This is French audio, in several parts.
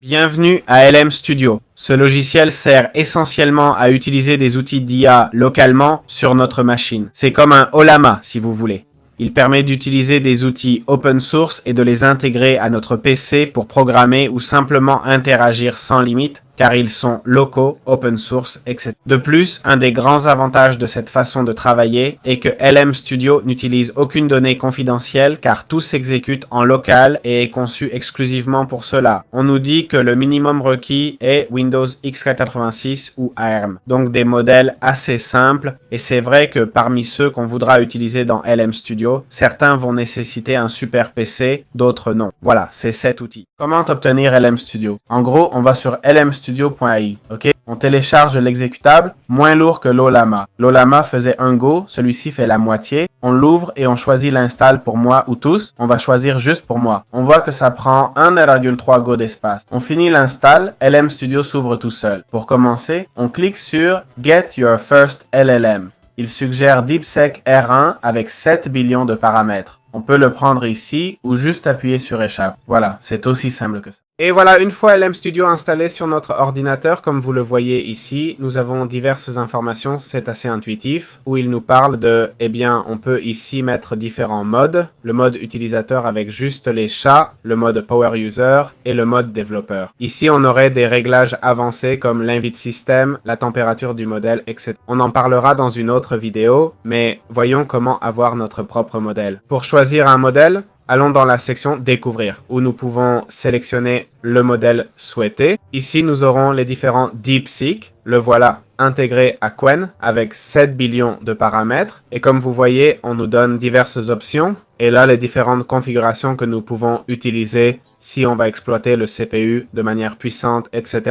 Bienvenue à LM Studio. Ce logiciel sert essentiellement à utiliser des outils d'IA localement sur notre machine. C'est comme un Ollama si vous voulez. Il permet d'utiliser des outils open source et de les intégrer à notre PC pour programmer ou simplement interagir sans limite, car ils sont locaux, open source, etc. De plus, un des grands avantages de cette façon de travailler est que LM Studio n'utilise aucune donnée confidentielle car tout s'exécute en local et est conçu exclusivement pour cela. On nous dit que le minimum requis est Windows x86 ou ARM, donc des modèles assez simples, et c'est vrai que parmi ceux qu'on voudra utiliser dans LM Studio, certains vont nécessiter un super PC, d'autres non. Voilà, c'est cet outil. Comment obtenir LM Studio? En gros, on va sur lmstudio.ai, ok? On télécharge l'exécutable, moins lourd que l'Ollama. L'Ollama faisait 1 Go, celui-ci fait la moitié. On l'ouvre et on choisit l'install pour moi ou tous. On va choisir juste pour moi. On voit que ça prend 1,3 Go d'espace. On finit l'install, LM Studio s'ouvre tout seul. Pour commencer, on clique sur Get Your First LLM. Il suggère DeepSeek R1 avec 7 billions de paramètres. On peut le prendre ici ou juste appuyer sur échappe. Voilà, c'est aussi simple que ça. Et voilà, une fois LM Studio installé sur notre ordinateur, comme vous le voyez ici, nous avons diverses informations, c'est assez intuitif, où il nous parle de, eh bien, on peut ici mettre différents modes, le mode utilisateur avec juste les chats, le mode Power User et le mode développeur. Ici, on aurait des réglages avancés comme l'invite système, la température du modèle, etc. On en parlera dans une autre vidéo, mais voyons comment avoir notre propre modèle. Pour choisir un modèle, allons dans la section Découvrir, où nous pouvons sélectionner le modèle souhaité. Ici, nous aurons les différents DeepSeek. Le voilà intégré à Qwen avec 7 billions de paramètres. Et comme vous voyez, on nous donne diverses options. Et là, les différentes configurations que nous pouvons utiliser si on va exploiter le CPU de manière puissante, etc.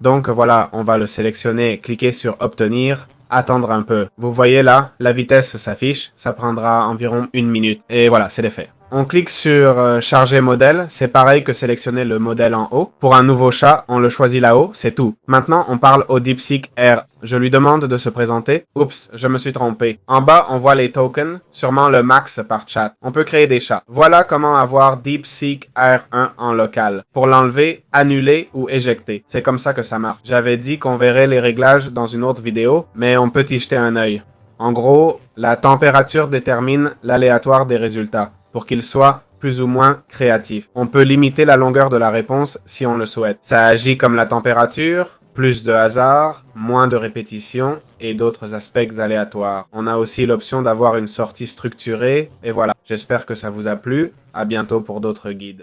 Donc voilà, on va le sélectionner, cliquer sur Obtenir, attendre un peu. Vous voyez là, la vitesse s'affiche, ça prendra environ 1 minute. Et voilà, c'est fait. On clique sur charger modèle, c'est pareil que sélectionner le modèle en haut. Pour un nouveau chat, on le choisit là-haut, c'est tout. Maintenant, on parle au DeepSeek R. Je lui demande de se présenter. Oups, je me suis trompé. En bas, on voit les tokens, sûrement le max par chat. On peut créer des chats. Voilà comment avoir DeepSeek R1 en local. Pour l'enlever, annuler ou éjecter. C'est comme ça que ça marche. J'avais dit qu'on verrait les réglages dans une autre vidéo, mais on peut y jeter un œil. En gros, la température détermine l'aléatoire des résultats, pour qu'il soit plus ou moins créatif. On peut limiter la longueur de la réponse si on le souhaite. Ça agit comme la température, plus de hasard, moins de répétition et d'autres aspects aléatoires. On a aussi l'option d'avoir une sortie structurée et voilà. J'espère que ça vous a plu. À bientôt pour d'autres guides.